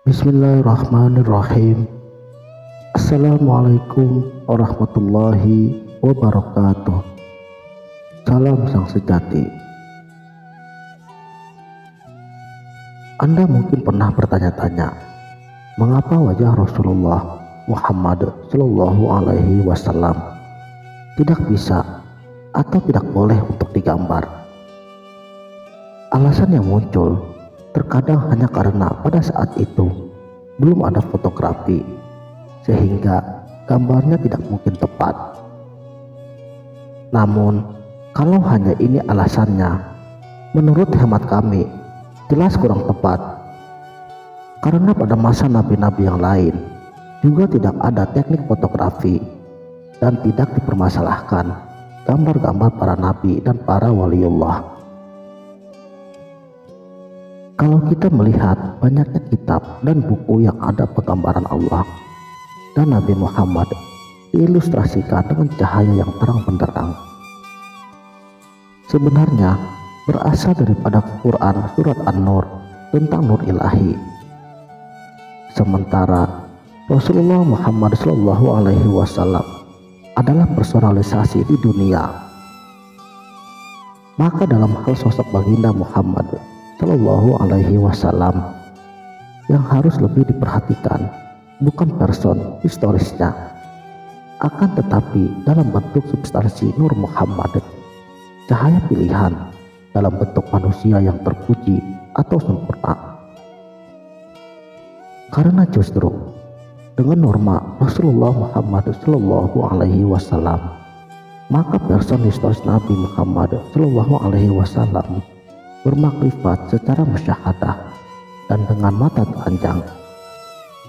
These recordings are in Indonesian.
Bismillahirrahmanirrahim. Assalamualaikum warahmatullahi wabarakatuh. Salam sang sejati. Anda mungkin pernah bertanya-tanya, mengapa wajah Rasulullah Muhammad Shallallahu Alaihi Wasallam tidak bisa atau tidak boleh untuk digambar? Alasan yang muncul terkadang hanya karena pada saat itu belum ada fotografi, sehingga gambarnya tidak mungkin tepat. Namun, kalau hanya ini alasannya, menurut hemat kami, jelas kurang tepat. Karena pada masa nabi-nabi yang lain juga tidak ada teknik fotografi dan tidak dipermasalahkan gambar-gambar para nabi dan para waliullah. Kalau kita melihat banyaknya kitab dan buku yang ada penggambaran Allah dan Nabi Muhammad diilustrasikan dengan cahaya yang terang benderang, sebenarnya berasal daripada Quran surat An-Nur tentang nur ilahi. Sementara Rasulullah Muhammad Shallallahu Alaihi Wasallam adalah personalisasi di dunia. Maka dalam hal sosok baginda Muhammad Shallallahu Alaihi Wasallam yang harus lebih diperhatikan bukan person historisnya, akan tetapi dalam bentuk substansi Nur Muhammad, cahaya pilihan dalam bentuk manusia yang terpuji atau sempurna. Karena justru dengan norma Rasulullah Muhammad Shallallahu Alaihi Wasallam, maka person historis Nabi Muhammad Shallallahu Alaihi Wasallam bermakrifat secara musyahadah dan dengan mata telanjang,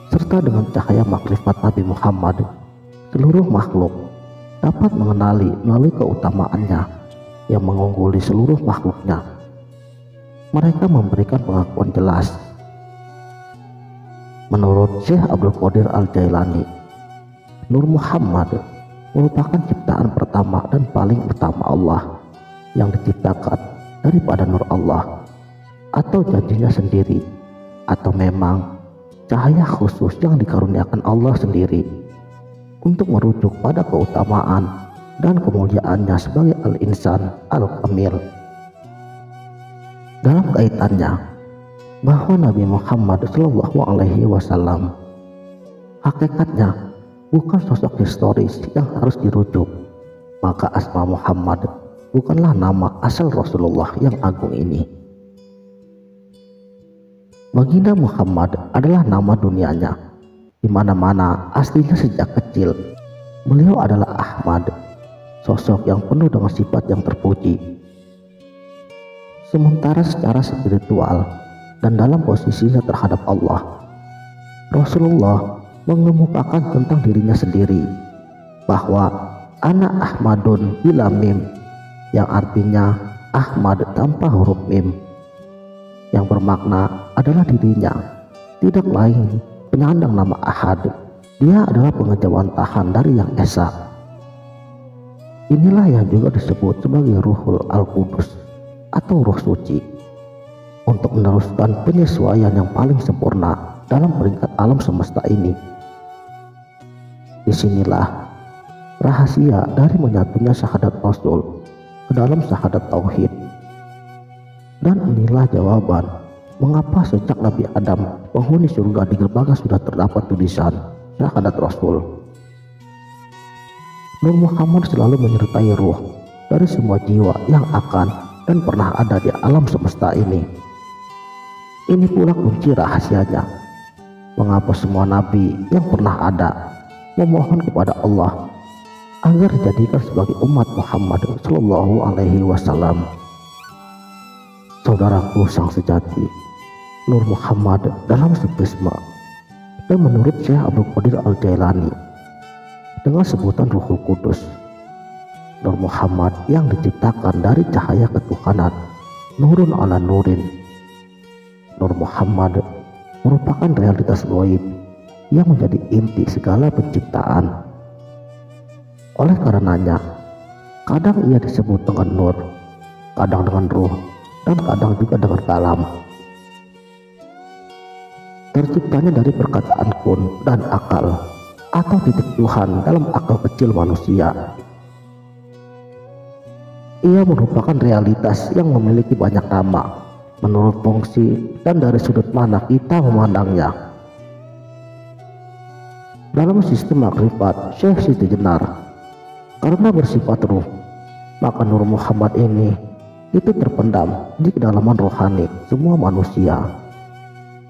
serta dengan cahaya makrifat Nabi Muhammad, seluruh makhluk dapat mengenali melalui keutamaannya yang mengungguli seluruh makhluknya. Mereka memberikan pengakuan jelas. Menurut Syekh Abdul Qadir Al-Jailani, Nur Muhammad merupakan ciptaan pertama dan paling utama Allah yang diciptakan daripada nur Allah, atau janjinya sendiri, atau memang cahaya khusus yang dikaruniakan Allah sendiri untuk merujuk pada keutamaan dan kemuliaannya sebagai al-insan al-kamil. Dalam kaitannya bahwa Nabi Muhammad Shallallahu Alaihi Wasallam hakikatnya bukan sosok historis yang harus dirujuk, maka asma Muhammad bukanlah nama asal Rasulullah yang agung ini. Baginda Muhammad adalah nama dunianya, di mana-mana aslinya sejak kecil. Beliau adalah Ahmad, sosok yang penuh dengan sifat yang terpuji. Sementara secara spiritual dan dalam posisinya terhadap Allah, Rasulullah mengemukakan tentang dirinya sendiri bahwa ana Ahmadun bila mim, yang artinya Ahmad tanpa huruf mim, yang bermakna adalah dirinya tidak lain penyandang nama Ahad. Dia adalah pengejawantahan dari yang esa. Inilah yang juga disebut sebagai Ruhul Al-Qudus atau Ruh Suci, untuk meneruskan penyesuaian yang paling sempurna dalam peringkat alam semesta ini. Disinilah rahasia dari menyatunya syahadat Rasul ke dalam syahadat tauhid. Dan inilah jawaban mengapa sejak Nabi Adam penghuni surga di gerbangnya sudah terdapat tulisan syahadat Rasul. Nur Muhammad selalu menyertai ruh dari semua jiwa yang akan dan pernah ada di alam semesta ini. Ini pula kunci rahasianya mengapa semua nabi yang pernah ada memohon kepada Allah agar dijadikan sebagai umat Muhammad Shallallahu Alaihi Wasallam. Saudaraku sang sejati, Nur Muhammad dalam sufisme dan menurut Syekh Abdul Qadir Al-Jailani dengan sebutan Ruhul Kudus, Nur Muhammad yang diciptakan dari cahaya ketuhanan, nurun ala nurin. Nur Muhammad merupakan realitas gaib yang menjadi inti segala penciptaan. Oleh karenanya, kadang ia disebut dengan nur, kadang dengan ruh, dan kadang juga dengan kalam. terciptanya dari perkataan kun dan akal atau titik Tuhan dalam akal kecil manusia. Ia merupakan realitas yang memiliki banyak nama menurut fungsi dan dari sudut mana kita memandangnya. Dalam sistem makrifat Syekh Siti Jenar, karena bersifat ruh, maka Nur Muhammad ini itu terpendam di kedalaman rohani semua manusia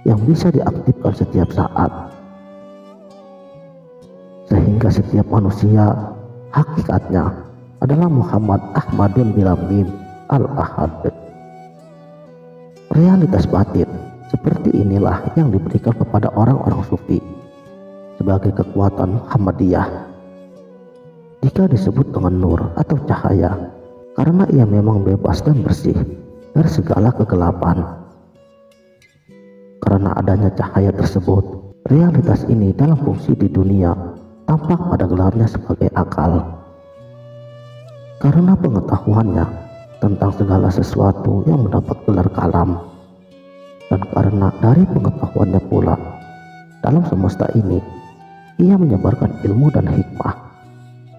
yang bisa diaktifkan setiap saat, sehingga setiap manusia hakikatnya adalah Muhammad Ahmadun bila mim al-ahad. Realitas batin seperti inilah yang diberikan kepada orang-orang sufi sebagai kekuatan Muhammadiyah. Jika disebut dengan nur atau cahaya, karena ia memang bebas dan bersih dari segala kegelapan. Karena adanya cahaya tersebut, realitas ini dalam fungsi di dunia tampak pada gelarnya sebagai akal. Karena pengetahuannya tentang segala sesuatu yang mendapat gelar kalam, dan karena dari pengetahuannya pula dalam semesta ini ia menyebarkan ilmu dan hikmah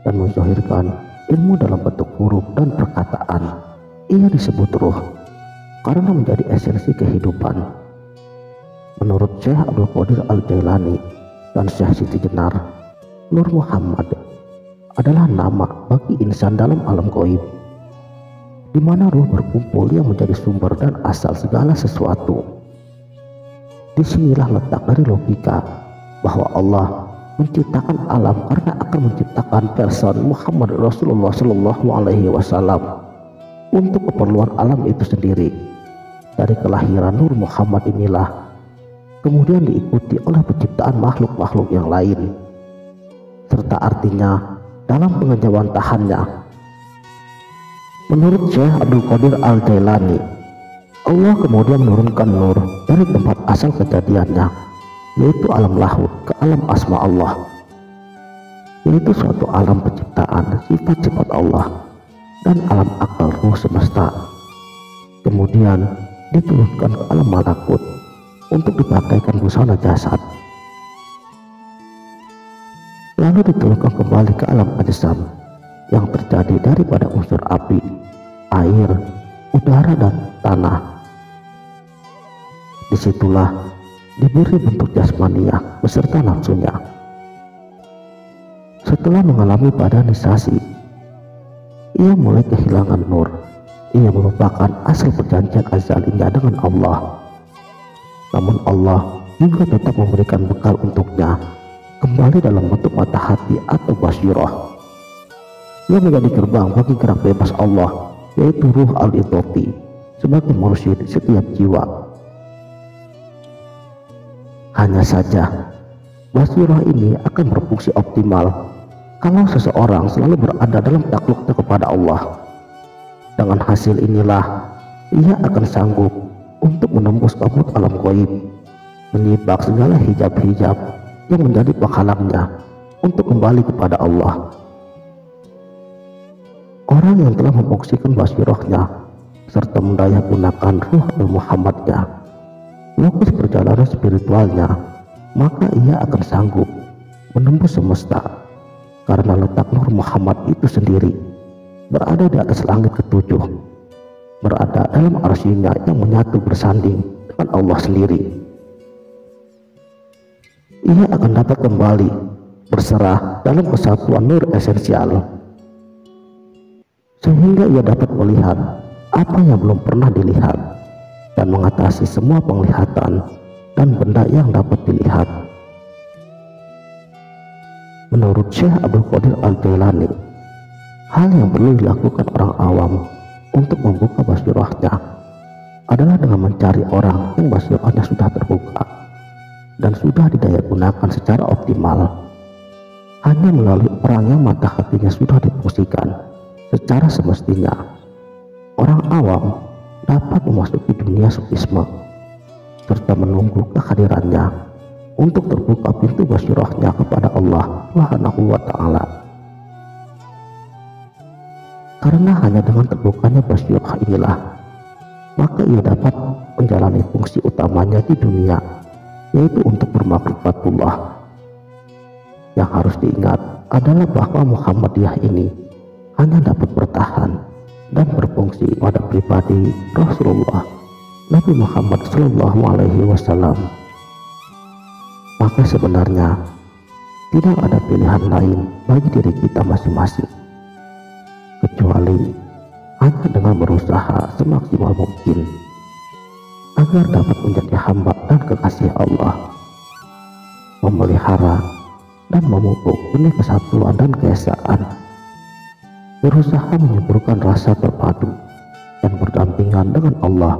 dan menzahirkan ilmu dalam bentuk huruf dan perkataan. Ia disebut ruh karena menjadi esensi kehidupan. Menurut Syekh Abdul Qadir Al-Jailani dan Syekh Siti Jenar, Nur Muhammad adalah nama bagi insan dalam alam gaib, di mana ruh berkumpul yang menjadi sumber dan asal segala sesuatu. Disinilah letak dari logika bahwa Allah menciptakan alam karena akan menciptakan person Muhammad Rasulullah Shallallahu Alaihi Wasallam untuk keperluan alam itu sendiri. Dari kelahiran Nur Muhammad inilah kemudian diikuti oleh penciptaan makhluk-makhluk yang lain, serta artinya dalam pengejawantahannya. Menurut Syekh Abdul Qadir Al-Jailani, Allah kemudian menurunkan nur dari tempat asal kejadiannya, yaitu alam lahut, ke alam asma Allah, yaitu suatu alam penciptaan sifat-sifat Allah dan alam akal ruh semesta. Kemudian diturunkan ke alam malakut untuk dipakaikan busana jasad, lalu diturunkan kembali ke alam ajsam yang terjadi daripada unsur api, air, udara, dan tanah. Disitulah diberi bentuk jasmaniah beserta nafsunya. Setelah mengalami badanisasi, ia mulai kehilangan nur. Ia melupakan asal perjanjian azalinya dengan Allah. Namun Allah juga tetap memberikan bekal untuknya kembali dalam bentuk mata hati atau basyirah yang menjadi gerbang bagi gerak bebas Allah, yaitu ruh al-idhati sebagai mursyid setiap jiwa. Hanya saja basyirah ini akan berfungsi optimal kalau seseorang selalu berada dalam takluknya kepada Allah. Dengan hasil inilah ia akan sanggup untuk menembus kabut alam gaib, menyibak segala hijab-hijab yang menjadi penghalangnya untuk kembali kepada Allah. Orang yang telah memfungsikan basyirahnya serta mendayagunakan ruh al-Muhammadnya, lokus perjalanan spiritualnya, maka ia akan sanggup menembus semesta, karena letak Nur Muhammad itu sendiri berada di atas langit ketujuh, berada dalam arsinya yang menyatu bersanding dengan Allah sendiri. Ia akan dapat kembali berserah dalam kesatuan nur esensial, sehingga ia dapat melihat apa yang belum pernah dilihat dan mengatasi semua penglihatan dan benda yang dapat dilihat. Menurut Syekh Abdul Qadir Al-Jailani, hal yang perlu dilakukan orang awam untuk membuka basyirahnya adalah dengan mencari orang yang basyirahnya sudah terbuka dan sudah didayagunakan secara optimal. Hanya melalui orang yang mata hatinya sudah difungsikan secara semestinya, orang awam dapat memasuki dunia sufisme serta menunggu kehadirannya untuk terbuka pintu basyirahnya kepada Allah Subhanahu wa Ta'ala. Karena hanya dengan terbukanya basyirah inilah, maka ia dapat menjalani fungsi utamanya di dunia, yaitu untuk bermakrifatullah. Yang harus diingat adalah bahwa Muhammadiyah ini hanya dapat bertahan dan berfungsi pada pribadi Rasulullah Nabi Muhammad Shallallahu Alaihi Wasallam. Maka sebenarnya tidak ada pilihan lain bagi diri kita masing-masing kecuali hanya dengan berusaha semaksimal mungkin agar dapat menjadi hamba dan kekasih Allah, memelihara dan memupuk benih kesatuan dan keesaan, berusaha menyuburkan rasa terpadu dan berdampingan dengan Allah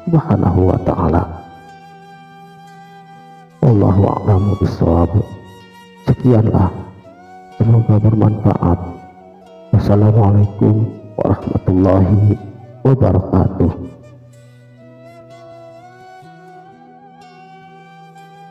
Subhanahu wa Ta'ala. Wallahu a'lamu bishawab. Sekianlah, semoga bermanfaat. Wassalamualaikum warahmatullahi wabarakatuh.